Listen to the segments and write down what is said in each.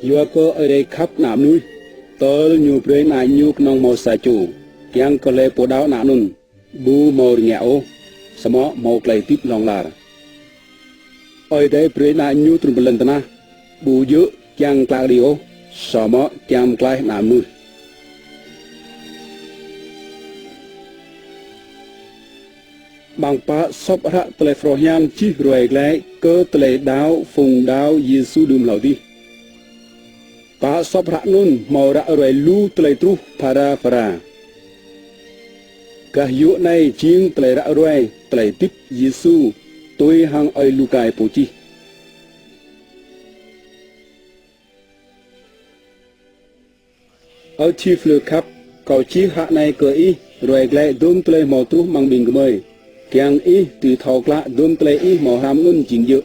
vừa có ở đây khắp nạm núi tớ nhiều bề nại nhiều nông màu xà chủ kiang có lẽ bộ đáo nạm nun bu màu nghèo sắm màu clay tiếp lòng là ở đây bề nại nhiều trùng lần tana bu dữ kiang claudio sắm kiang clay nạm núi bằng pa sop ra tele frohian chi rồi lại cơ tele đáo phùng đáo yesus đùm lão đi pa sop ra nun màu ra rồi lu tele tru para cả vụ này chieng tele ra rồi tele tiếp yesus tôi hang oi lukai pochi ở chi phlu khắp cầu chi hạ này cờ y rồi lại đôn tele màu tru mang bình mời kiang y từ thầu lạ đôn tele y màu hram nun chỉnh dự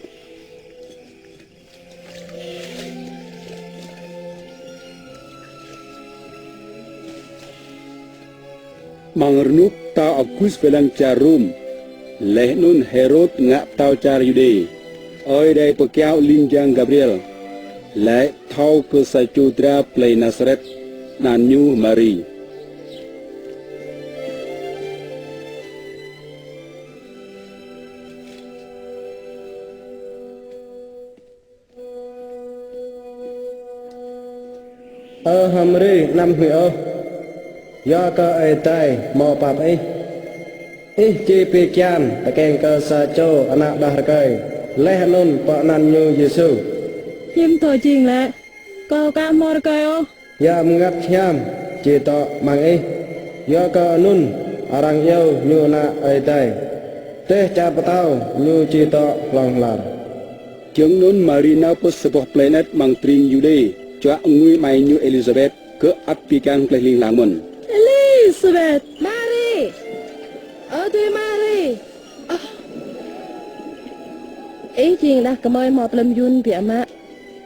mangrnuk tao akus velang charum leh nun herod ngap tao char yude oi dai pekiau linjang gabriel leh thau ke sachutra play nasret nan nyu mari hamri nam hui do cơ ai tay mò bạp ấy chi pi chan ta kèn cơ sa châu ana đa cây lẽ nun bọ nan như yesu chim thôi chiên lẹ câu cá mò cây ô ya ngắt nham chỉ tọ mang ấy do cơ nun arang yêu như na ai tay teh cha patau như chỉ tọ lòng làm chứng nun marina pus sebuah planet mang tring yude cho ngui mai như elizabeth ke apikan keliling lamun Elizabeth Mary tôi Mary ý chiên đã cầm ơi mò lâm yun bịa mạ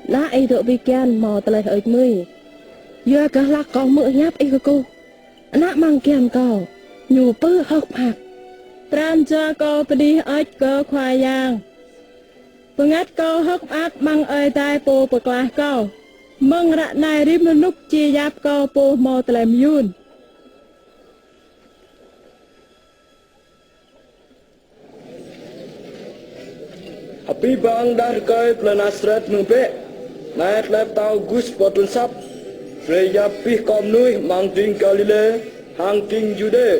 lá ấy độ bị can mò tele hơi mươi giờ cả lạc con mỡ nháp ấy cô nã mang kian cầu nhủ bơ học hạc tran cho cô đi ơi cơ khoai giang ngắt câu hốc ác mang ơi tai po bực lá câu mừng rạ này đi một lúc chia giáp câu po mò tele yun api bang dar kai planasrat mengpe naik lep tau gus potun sap freya pi kom nui mang ting galile hang ting jude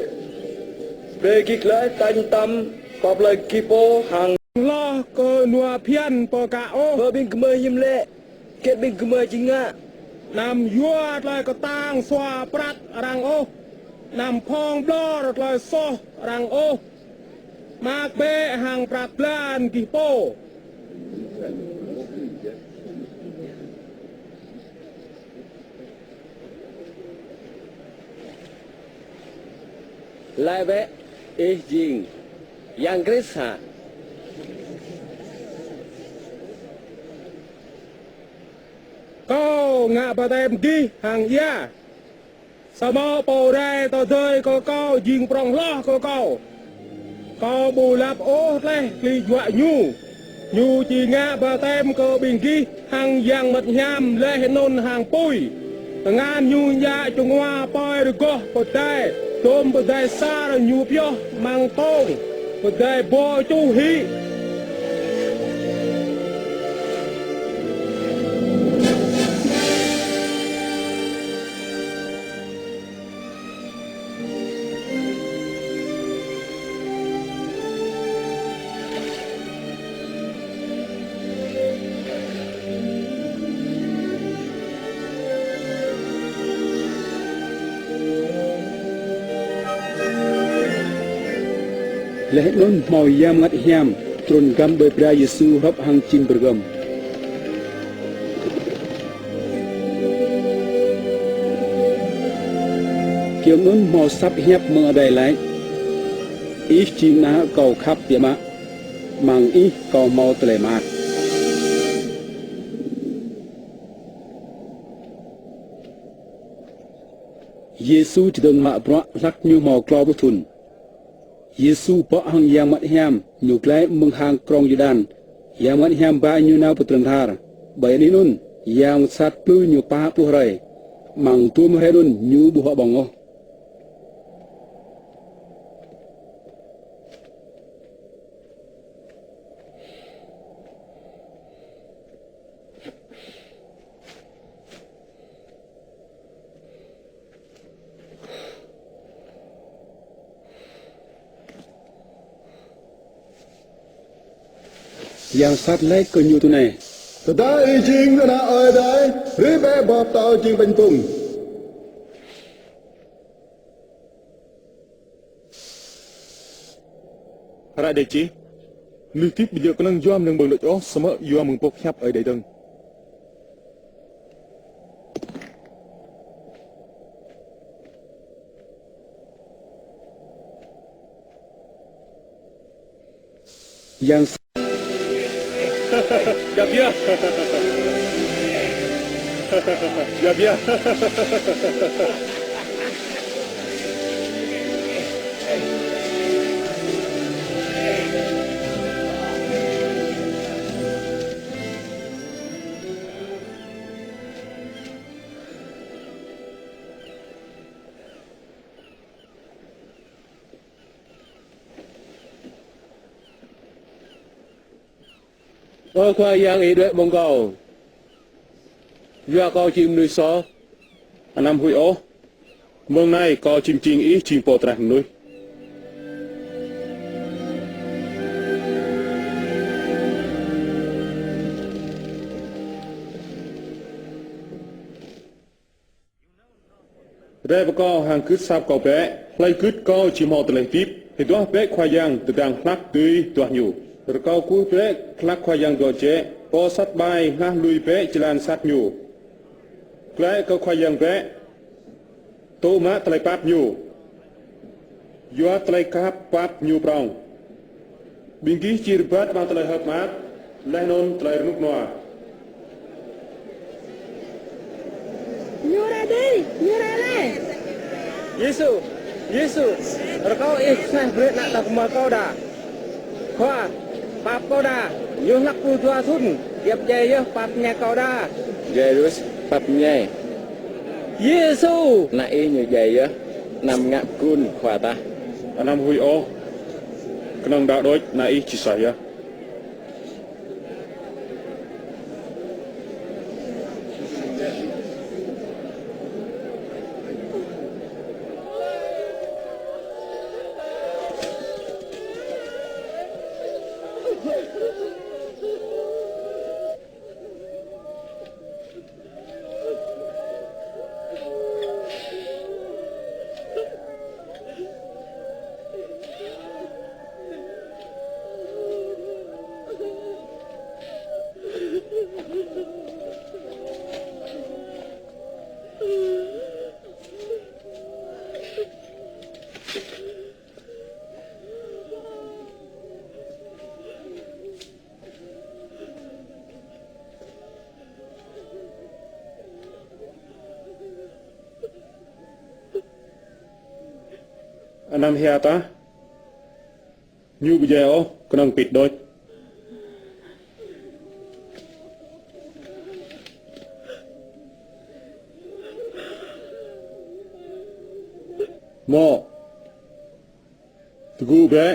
pregik lai tan tam pop lai kipo hang lo ko nua phian po ka o ho bing kme him le ket bing kme jinga nam yua lai ko tang swa prat rang o nam phong blor lai so rang o mak be hang prat plan kipo lai be jing yang gresa câu ngạ bà tem đi hàng ya sao mò bồ đây tao rơi câu jing prong lo câu bù lạp ô lê li dọa nhu chỉ ngạ bà tem câu bình ghi hàng yang mật nham lê nôn hàng pui ngan nhu ya chung hoa poi được go bột đây tôm bột đây xa là nhu pio mang tông bột đây bo chu hi lẽ nun màu yam ngắt hiam trôn gam bởi bra yesu hấp hang chim bergam kiểu nun màu sắp hiệp mơ đầy lại ý chim ná cầu khắp tiệm ạ mang ý cầu màu tele mát yesu chỉ đơn mạ bọ lắc như màu clo bút thun yesu bọ hang yang mat hiam nhục lẽ mừng hang krong yudan yang mat hiam ba như nào bút trần thar bởi đi nun yang sat plu nyu pa pu rai mang tum redun nyu bu ha bongo yang sat lai ko nyu tu này Tata y ching na ơi đấy, rì bé bọt tao ching bánh phùng. Hara deci, lutip bija kenang juam nang bang dojo sama juam mengpok hiap ai dai dang. yang Ya bia. Ya bia. khoa yang ý đệ mong cầu do có chim nuôi so Anam hui o. Mong nay có chim ching ý chim po trah nuôi. Rê bà co hàng cứt sáp có bé, lấy cứt co chim ho tờ lấy tiếp, thì đó bé khoai giang từ đằng lắc tươi tuah nhu. Rồi co cú bé lắc khoai giang gò chế, po sát bay ngah lui bé jalan sát nhu. Klai có khoai giang bé, tô má tờ lấy pap nhu. Dua tờ lấy cáp pap nhu prong. Bình ký chì bát bằng tờ lấy hợp mát, lấy nôn tờ lấy nút noa. Nyu ra đi, nyu ra đây. Yesus, kau ihsan berat nak tak kemal kau dah. Khoa, pap kau dah. Yung lak pu tua sun, tiap jaya papnya kau dah. Jerus papnya Yesus, na e như vậy á nằm ngạc cun khỏa ta Anam hui o. Kenang dak doi na ih ci saya. Anam hiata. Nyu bija o kenang pit doi. Mo. Tugu be.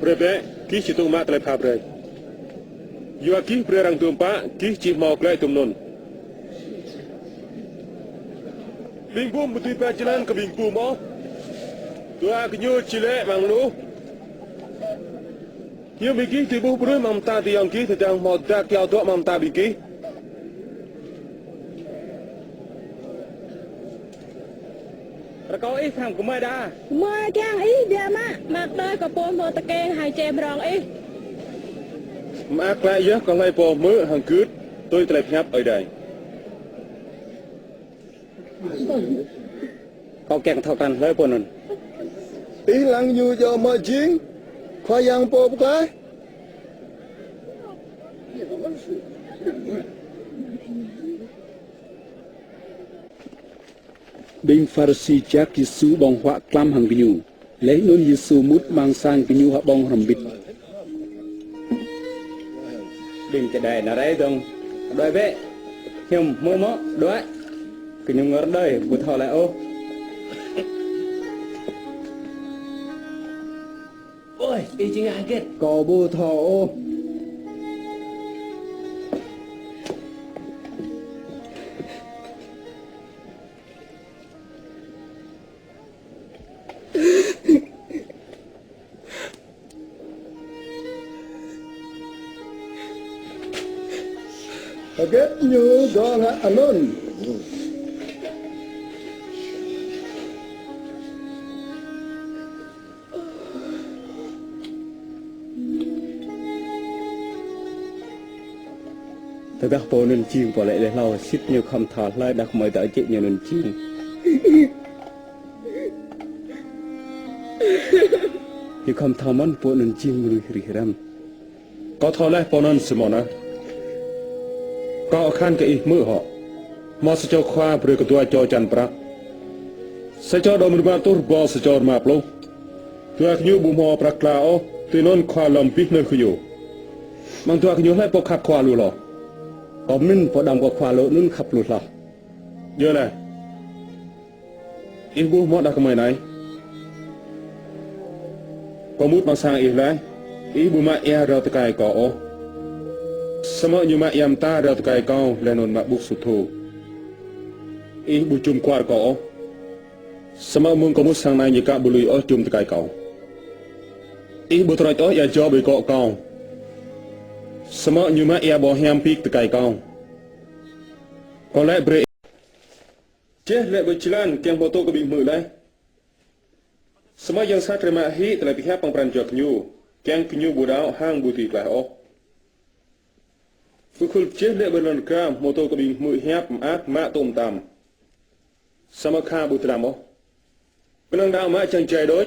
Prebe ki situ mak tlai phap re. Yua ki prerang tumpa ki ci mau klai tumnon. Bingbum betul pajalan ke bingbum mo. Tua kenyu cile mang lu. Yu biki tibu puru mamta tiang ki sedang mau dak kiau tua mamta biki. kau ihsan kemai dah. Mời kiang ý dia mak, mak đôi có pôn vô ta keng hai chèm rong ý. Mak klai ya kong lai po mơ hang küt. Tôi tlai phap ở đây. có kẹng thao can lấy pon nun Tí lăng nhu cho mà ching, khoai yang po cái. Bên Pharisee chắc Giêsu bong họa clam hàng kinh lấy nôn Giêsu mút mang sang kinh họa bong hầm bịt. Đừng cái đây là đấy dong đôi bé nhom mơ mó đói cái nhom ngor đây bút thọ lại ô ôi ý chính ai kết có bù thọ ô Kaget nyu do nga anon. tôi đã bỏ nên chim bỏ lại để lau xít như không thọ lại đặc mời tới chị như nên chim như không thọ món bỏ nên chim người rì ram có thọ lại bỏ nên sớm na có khăn cái mưa họ mà sẽ cho khoa bơi cái tua cho chăn bạc sẽ cho đồng bạc tốt bỏ sẽ cho mà lâu tua như bùm họ bạc lao tuy non khoa làm biết nơi khuอยู่mang tua như lại bỏ khắp khoa luôn rồi có mình bỏ đầm có khoa lỗ nun khắp lụt rồi giờ này ít bùm họ đã cái mày này có mút mang sang ít lại ít bùm mà e ra tới cái cỏ sama nyuma yam ta ra kai kau lenon ma buk suthu I bu chum kwar ko sama mung ko sang nai nyika bului o chum kai kau I bu tra to ya jo be ko kau sama nyuma ya bo hiam pik kai kau có lẽ bre che le bu chilan keng bo to ko bi mu lai sama yang sa trema hi tla bi ha pang pran jok nyu keng nyu bu dao hang bu ti lai o Phương khul chết lệ bên lần ca mô tô có bị mũi hẹp ác mã tôm tằm Sama kha bù tàm ô Bên lần đạo mã chẳng chạy đối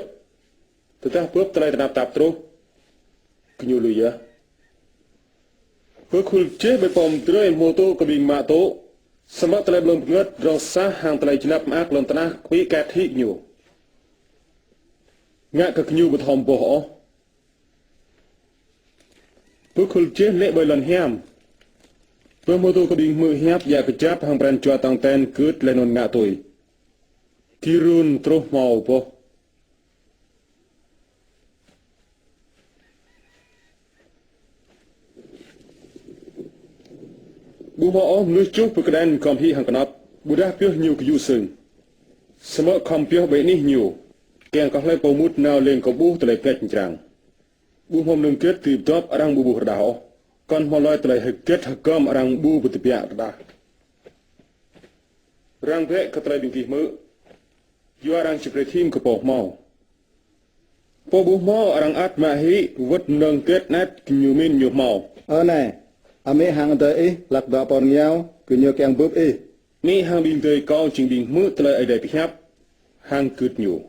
Thực ta bước ta lại tạp tạp trô Cứ nhu lùi á Phương khul chết bên phòng trơi mô tô có bị mã tố Sama ta lại bên ngất rong xa hàng ta lại chân áp ác lần ta nà quý kẹt hị nhu Ngạ cực nhu bù thòm bồ hổ Phương khul chết lệ bên lần hèm Phương mô tô có bị mưa hẹp và cái cháp hàng bèn cho tăng tên cướt lên nôn ngạ tuổi. Kirun trô màu bố. Bố mô mưa chúc bởi cái đen còn hi hàng cả nắp. Bố đá biểu nhiều cái dụ sừng. Sở mơ không biểu bệ ní nhiều. Kèng có lấy bầu mút nào lên có bố tới lấy kết chẳng. Bố mô nâng kết tìm tốt ở đang bố bố đảo. Con mau lôi tới kết hợp cơm orang bu bút bịa ra, rang vẽ cái tới bình kỳ mỡ, do orang chụp phim cái bộ màu, bộ bu màu orang át mạ hí vứt nâng kết nét nhiều min nhiều màu. Này, ame hàng tới lạc đọ bòn nhau, cứ nhớ keng bướp Mi hàng bình tới cao trình bình mỡ tới ở đây bị hấp, hàng cướp nhiều.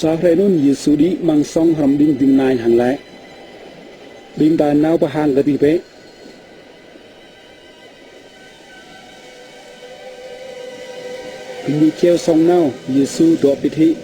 Sahre nun Yesu di mang song hram ding dim nai hang lai. Ding ta nau pa hang ka ti pe. Ni cheo song nau Yesu do pi thi.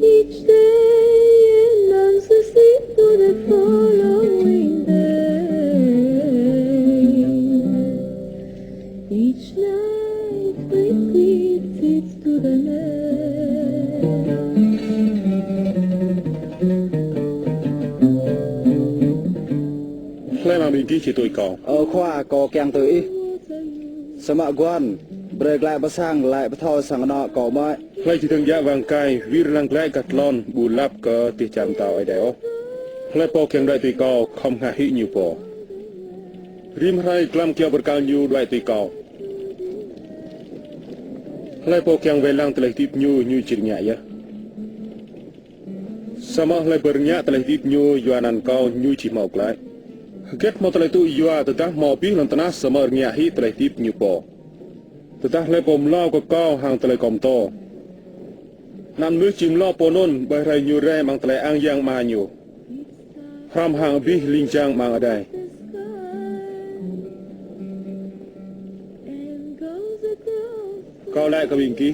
Each day ký chỉ tôi có khoa có kiang tới sớm ạ quan break lại bắt sang lại bắt thôi sang nọ có mai lại chỉ thằng giá vàng cay vi răng lại gặt lon bù lấp có tiệt chạm tàu ấy đéo lại po kiang đại tôi có không hạ hị nhiều po rim hai clam kia berkal nhiều đại tôi có lại po kiang về lang telah tip nhiều chỉ nhẹ ya sama lại bernya telah tip nhiều yuanan kau nhiều chỉ mau lại kết mau telah tu yua tetap mau pi lan tanah sama bernya hi telah tip nhiều po tetap lại pom lao có kau hang telah kom to nam nước chim lao ponon bay rai nhiều rai mang telah ang yang ma nhiều hram hang bi linh chang mang ở đây kau lại cái bình kí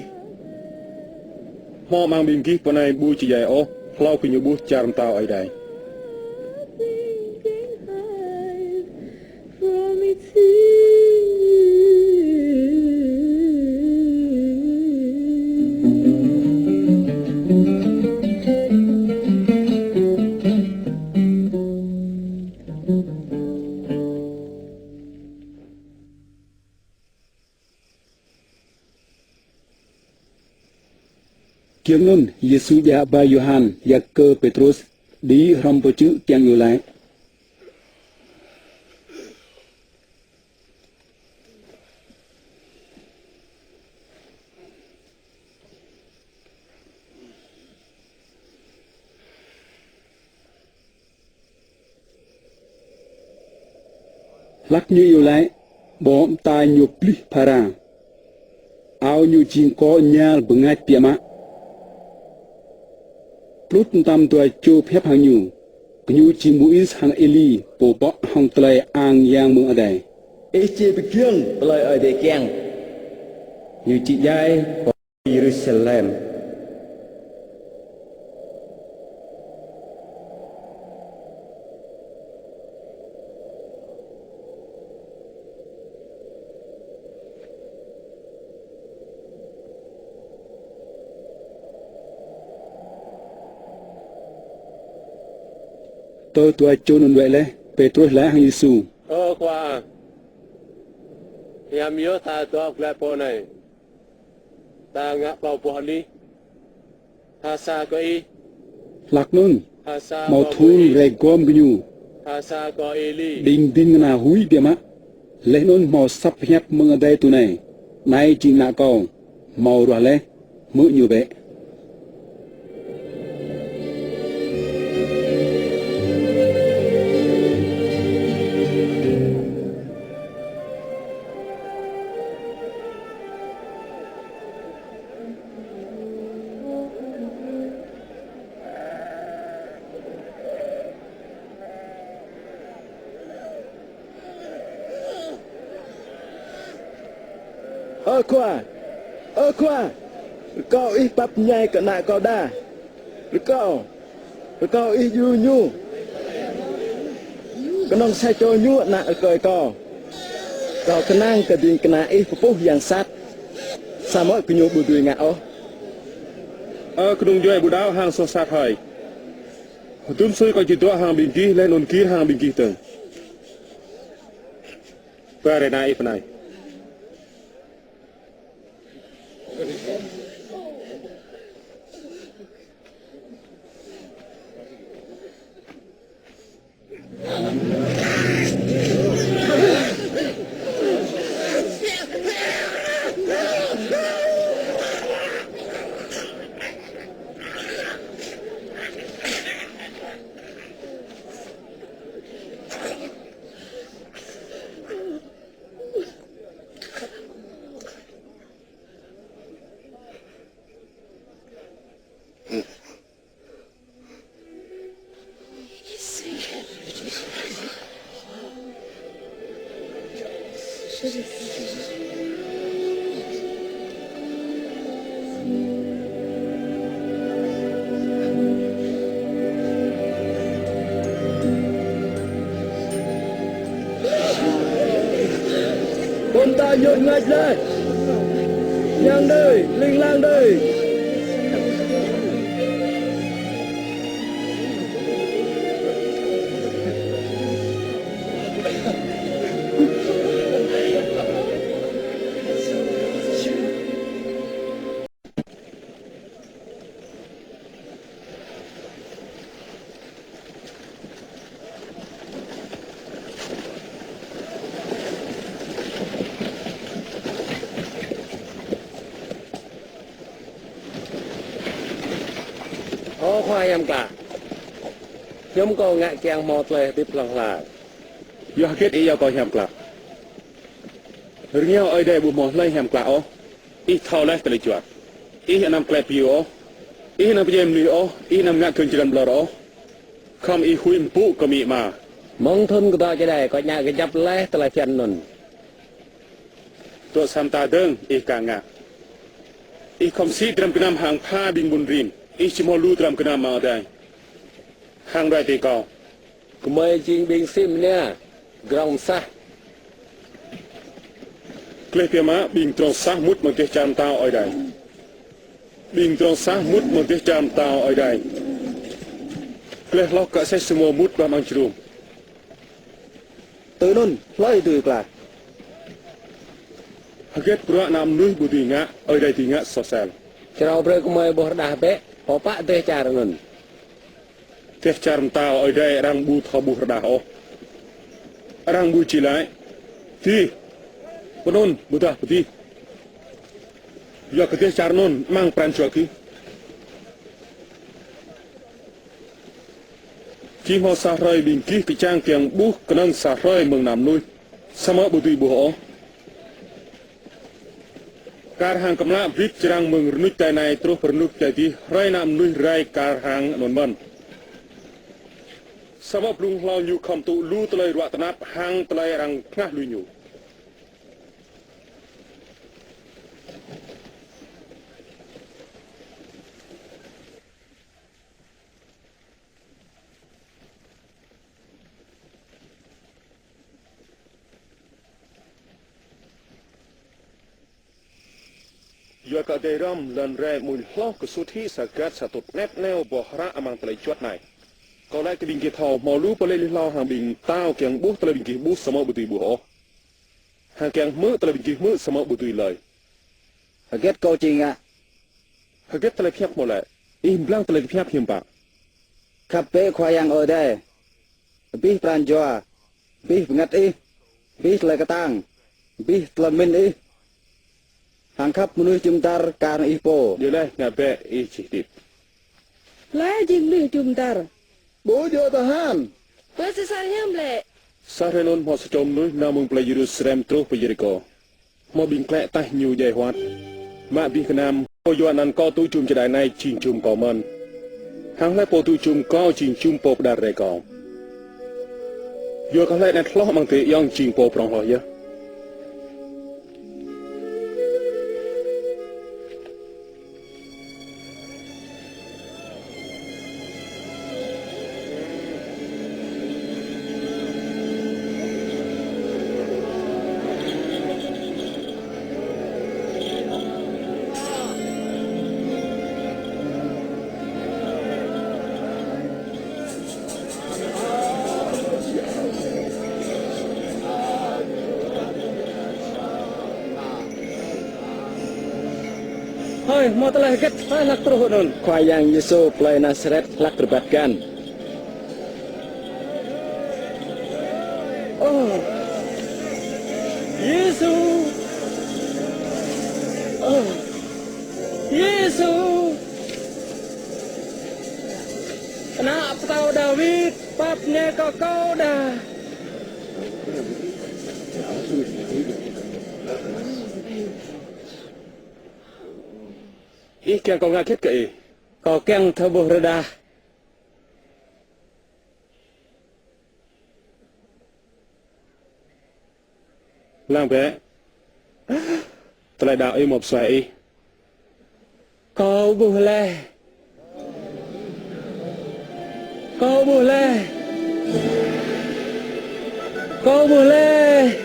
mau mang bình kí pon này bu chỉ dài ô lao phi nhiều bu chạm tàu ở đây kiang nun yesus ya ba Yohan ya ke Petrus di hram po chữ kiang yo lại lắc như yo lại bỏ tai nyu pli para ao nyu ching ko nyal bengat piama Plut tam tua chu phép hàng nhu chi mũi hàng Eli bộ bọ hong tlai ang yang mương ở đây chi bị kiang ploi ở đây kiang như chị jrai có Jerusalem tôi tua chu nun vậy lẽ Petrus lẽ hàng Giêsu qua nhà miếu ta tua lại po này ta ngã bao po đi ha sa có y lạc nun ha sa màu thun rầy gom nhu ha sa có Eli đinh đinh na hui bia má lẽ nun màu sắp nhấp mương ở đây tu này nay chỉ nạ cầu màu rồi lẽ mỡ nhiều vậy khoa kau ih pap nyai kena kau dah kau ih yu nyu kenong sai cho nyu nak kau kenang keding kena ih pupuh yang sat sama kunyu budui ngak kedung jual budau hang sosat hai tum sui kau jitu hang bingki len un ki hang bingki teng pare nai penai Con ta nhột ngạch đây nhang đây linh lang đây khoa em cả nhóm có ngại kiang mò tle tiếp lòng là do kết ý do coi hẻm cả riêng ở đây bù mò lấy hẻm cả ó ít thao lấy tới chuột ít nằm kẹp piu ít nằm dêm liu ít nằm ngã cơn chân bờ ó không ít khuim pu có mị mà mong thân của ta cái này có nhà cái dập lấy tới chân nônตัวสัมตาเดิงอีกางะอีคอมซีตรำกนำหางผ้าบิงบุญริมอีชิมอลูตรำกนำมาได้หางไรตีกอ ก็ไม่จริงบิงซิมเนี่ยกรองซะ เกลเปียมะบิงตรงซะมุดมันเตจามตาอ้อยได้บิงตรงซะมุดมันเตจามตาอ้อยได้เกลล็อกกะเซสโมมุดบามังจรูม từ nôn lấy từ cả Haget pura nam nuih budi ngạ ở đây thì ngạ so sel Chào bro cũng mời bố đá bé Họ bạ tê chà rồi nôn teh charm tao ở đây rang bu thọ bu rda ho rang bu chi lại ti bonon buta ti ya ke teh char non mang pran chua ki chi ho sa roi bin ki ki chang kiang bu kanang sa roi mừng nam nuih sama bu ti bu hoการหางกำลังพิจารณาเมืองนุษย์ใจในตรุปนุษย์ใจที่ไรนำนุษย์ไรการหางนนมันสำหรับลุงเราอยู่คำตุลู่ตะเลยรัตนับหางตะเลยรังง่าลุยอยู่ยากได้รำลันแรมุนล้อกสุธีสักกัดสตุดแนบแนวบ่อระอมังตะเลยจวดไหนก็ไล่กระดิ่งเกทอมอลูปะเลยลิลาหางบิงเต้าเกียงบุตะเลยบิงกีบุสมอบุตรีบุหหางเกียงมือตะเลยบิงกีมือสมอบุตรีเลยหางเกตโกจริงอ่ะหางเกตตะเลยเพียบหมดเลยอิมบลังตะเลยเพียบเพียงปากขับเป้ควายยังเออได้ปีปรานจัวปีงัดอีปีตะเลยกระตังปีตะเลยมินอีหางขับมนุษย์จุมตาร์การอีโปเดี๋ยวเลยงาเป้อีจิติดแล้วจริงหรือจุ่มตาร์ bố vô tờ han Bữa sẽ sao nhầm lệ sa re non mo sa chom nuih na mung play Jerusalem tru pe Jericho mo bing klek tah nyu dai hwat ma bi khnam po yo nan ko tu chum chadai nai ching chum ko man hang lai po tu chum ko ching chum po dar re ko yo ka lai na thlo mang te yong ching po prong ho ya Hoi, mau telah ket, lak terus nun. Kuai yang Yesus ploi Nazaret lak terbatkan. Oh, Yesus. Oh, Yesus. Kenapa tahu David, papnya kau dah. ý kiang ko nga ket ke Kau kiang tabuh redah. lang bé trai đạo y một xoài Kau boleh. Kau boleh. Kau boleh.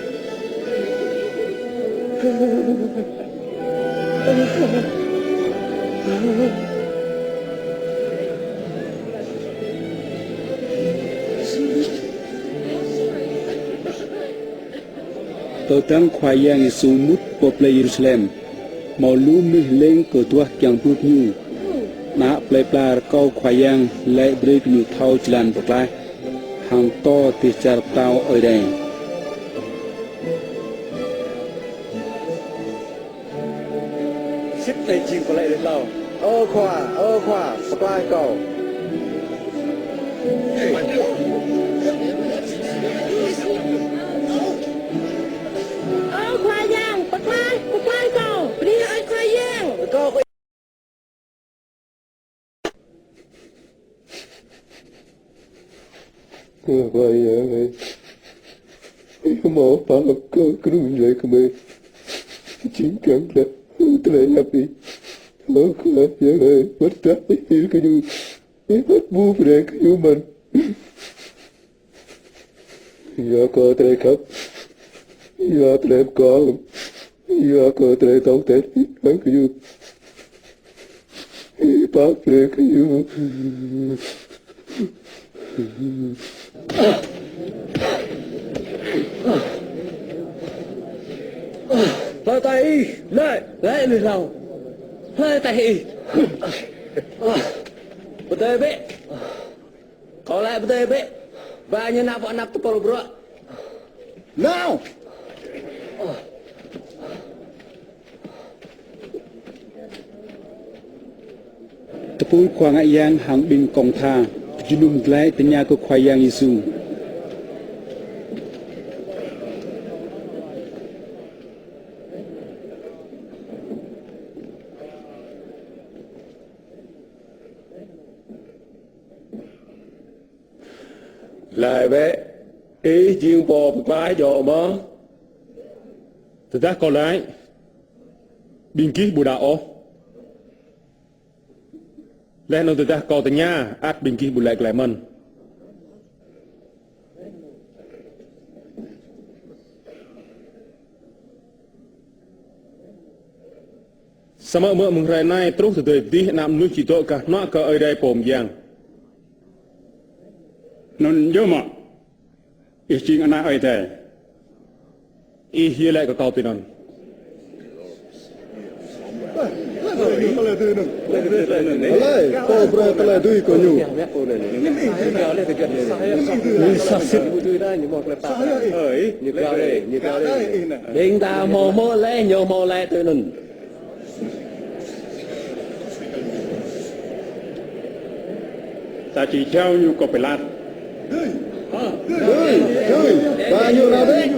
tôi tăng khoai yang Yesu mút po play Jerusalem màu lú mi lên cờ tua kyang bước nhu nã play plar câu khoai yang lệ break nhu thao chlan bạc lai hàng to thì char tao ở đây Xích này chim có lại đến lâu. Ô khoa, supply cầu. khoai giang bật lai cầu đi ơi khoai giang Khoai mau palak kerung lek me cingkang la utlay api khoai yang bertak kayu bu brek human ya ko trekap ya trep kolum ya ko tre tong te kayu pa brek kayu Hơi tay lại lại lười đầu hơi tay bật tay bệ có lại bật tay bệ và như nào bọn nạp tập bro bro now Tepul khoang ayang hang bin kong tha junum glai tenya ko khoyang yesu lại bệ ý chiên bò bái dọ mà Từ ta có lại biên ký bù đạo lên ông từ ta có từ nhà át biên ký bù lại mình sama mơ mừng rai này trúc từ từ tí nam nước chỉ tội cả nó có ở đây bồm giang non yoma iching ana ai te y hiê lại có cao từ non Alay, kau berat telah duit kau nyu. Đinh ta mò lẽ nhiều mò lẽ tụi mình ta chỉ theo nhu cầu phải lát Bao nhiêu nào đấy?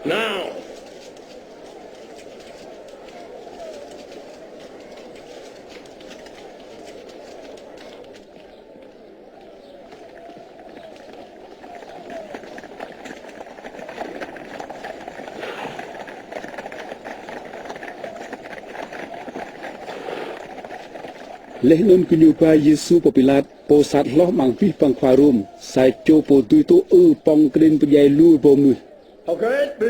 nào leh non kunyupa yesu popilat po sat loh mang pi pang khwarum sai cho po tui to pong krin pjai lu bom nu Ok, đi.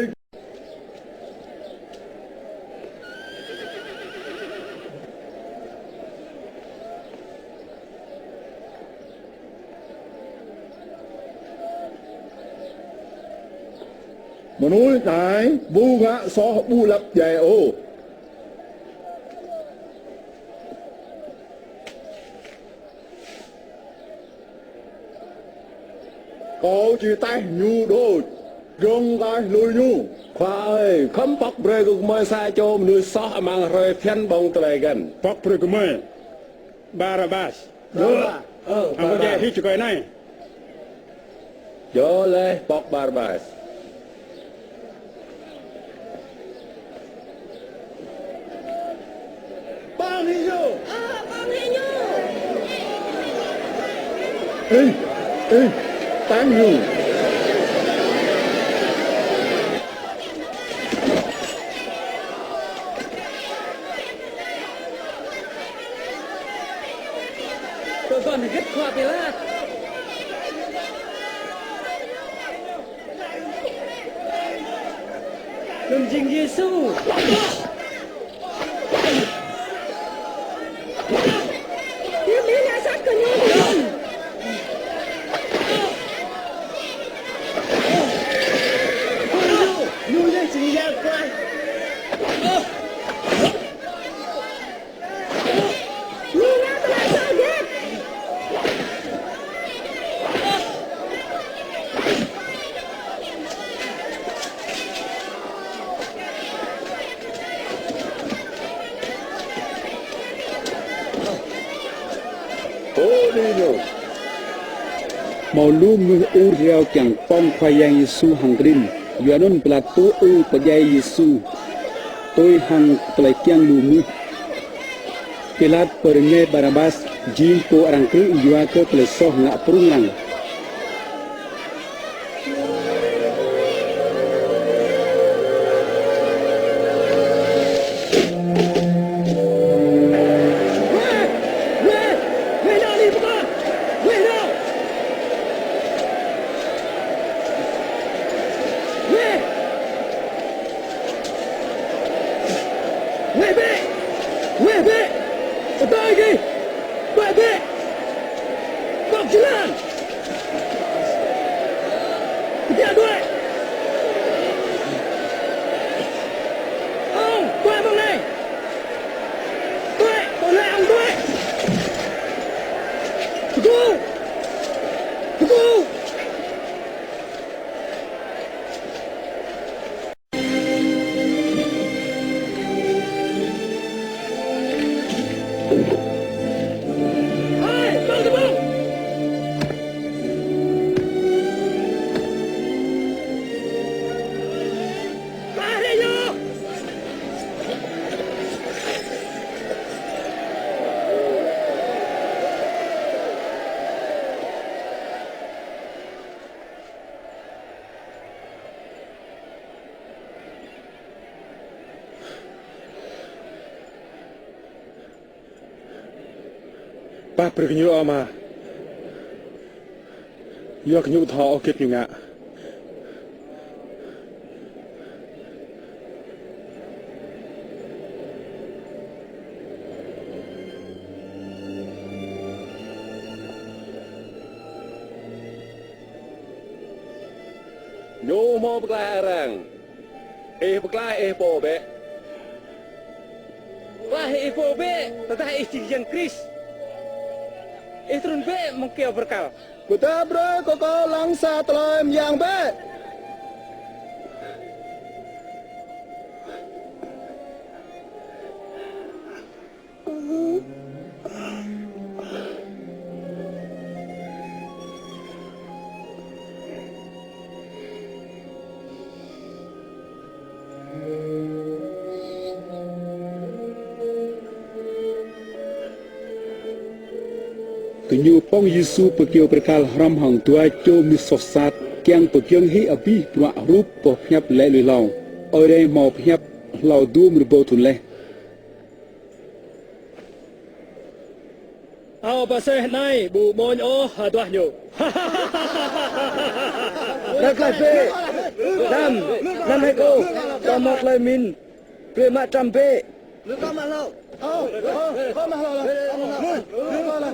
Menurut saya, bunga soh bulap jaya oh. Cậu chỉ tay nhu đôi, rong tay lùi nhu. khoa ơi không bọc bơi cũng mới xa cho người xóa mang rơi thiên bông tụi gần pak pre kemai barabas ang pjai hi chukai nai cho lê bọc barbas Bang hijau. Tang nhu. tôi còn rất khoa bị lát đừng dình Giêsu mau lu mu uriau kiang pong khoyang Yesu hang green yuanun pelatu pejai Yesu tôi hang pelai kiang lu mu Pilat peringai Barabas jin po arang kru yua ke pelesoh ngak perungang Pa pergnyu ama. Yok nyu tho okit nyu ngạ. Nyu mau beklai arang. Beklai po be. Wah po be, tetap yang Kris. Terun be mengkau berkal. Kita bro koko langsa telem yang be. Kenyu pong Yesu pekiau berkal hram hang tua cho mi sosat kiang pekiang hi api prak rup po phnyap le lui lao ore mau phnyap lao du merbo tu le Ao paseh nai bu mon o hatua nyu. Dak lai pe. Nam hai ko. Tomok lai min. Pre ma trăm pe. Lu ka ma lo. Ko ma lo la. Lu ko la.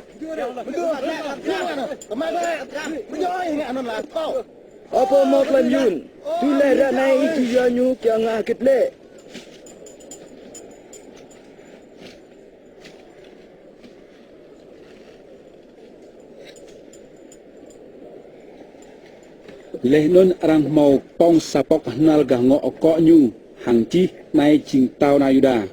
Berdua na. Kamai ba. Menjoi ni anon la. Kau. Apa mok lai yun. Tu le ra nai itu yo nyu kya nga kit le. leh non arang mau pong sapok nal ga ngo ko nyu hang chi nai ching tao na yuda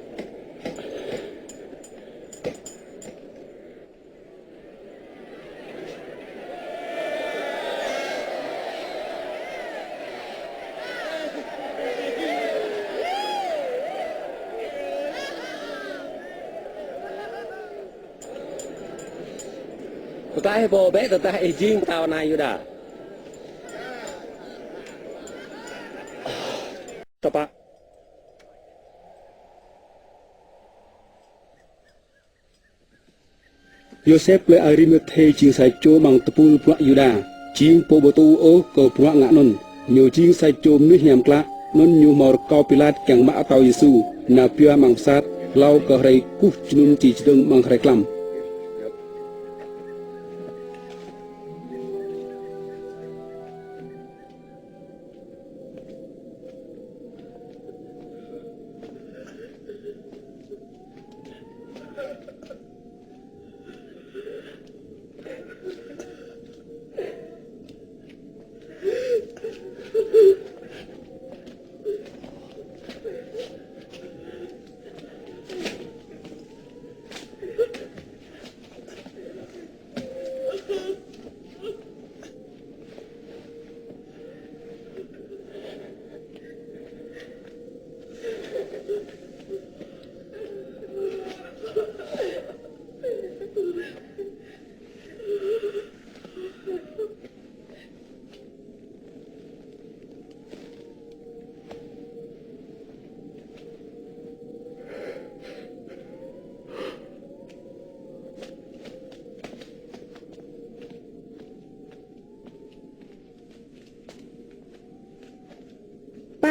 Tetap po be tetap jing tao na yuda. Tepat. Yosef le Arimathe ching sai cho mang tepul puak yuda ching po botu o ko puak ngak non nyu ching sai cho mi hiam kla non nyu mor kau pilat kyang ma atau Yesu na pia mang sat lau ko rei ku chnun chi chideng mang reklam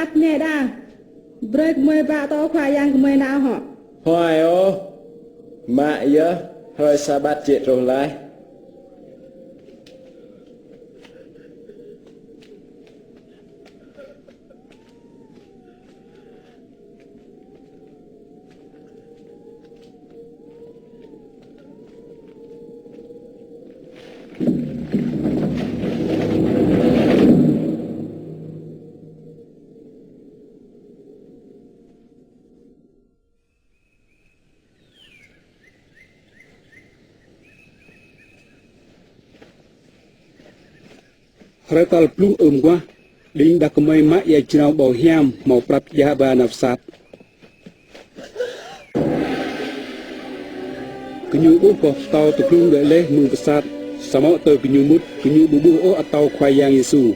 sát nghe đa break mười ba to khoa yang của mười nào họ hoài ô mạ nhớ hơi sa bát chết rồi lại Retal plung qua đinh đặc mây mã ya chào bảo hiam màu prap ya ba nạp sát kenyu bu ko tàu tu plung để leh mung besat sama tờ kenyu mut kenyu bu bu o atau khoai yang yesu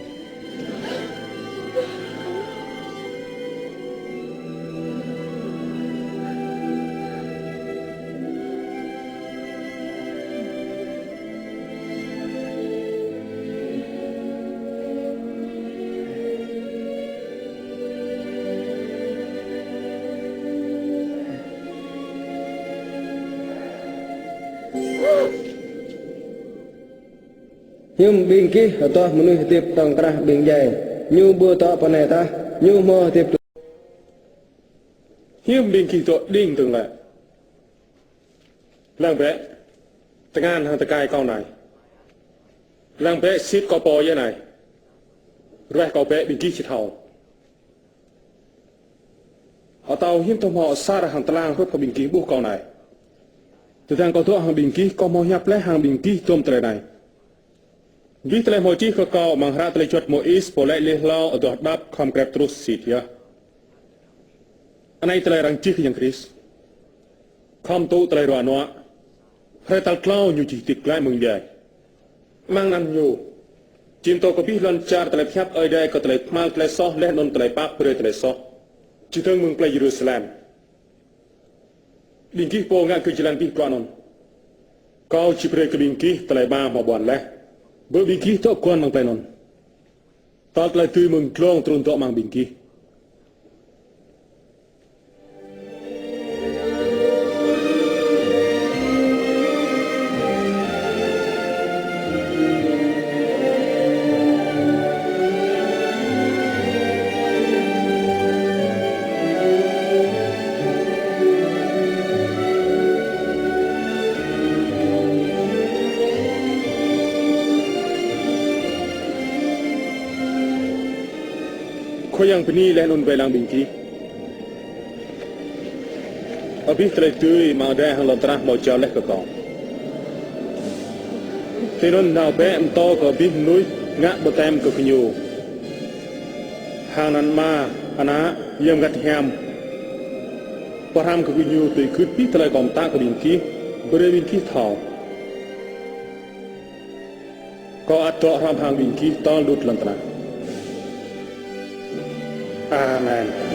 nhưng bình kí ở to một nơi tiếp tầng tra bình dày như bữa to phần này ta như mơ tiếp hiếm bình kỳ tội đinh từng lại lang bé tang an hàng tang cai con này lang bé xít có bò như này rồi có bé bình kỳ chỉ thầu ở tàu hiếm tôm họ xa ra hàng tang hốt có bình kỳ buộc con này từ thang có thuốc hàng bình kỳ có mò nhấp lấy hàng bình kỳ tôm trai này vì thế mọi chi có mang ra tới chuột mỗi ít bỏ lại liên lao ở đoạn đáp không kẹp trút xịt ya anh ấy tới rằng chi khi nhận Chris không tu tới đoạn nọ hay tal cloud như chỉ tiết lại mừng dài mang ăn nhiều chim tôi có biết lần char tới phép ở đây có tới mal tới so lên non tới bắp rồi tới so chỉ thương mừng tới Jerusalem bình kí po ngang cứ chỉ làm biết đoạn non cao chỉ về cái bình kí tới ba mà buồn lẽ bởi bình kí cho quan mang tay non ta lại tươi mừng klong trốn tọ mang bình kí kau yang peni leh non belang bingki. Abis terlebih tu mau dah hang lontrah mau jauh leh ke kau. Tenon nau be emto ke abis nui ngak betem ke kenyu. Hang nan ma anak yang gat ham. Param ke kenyu tu ikut pi terlebih kom tak ke bingki beri bingki thau. Kau atok ram hang bingki tol lut lontrah. Amen.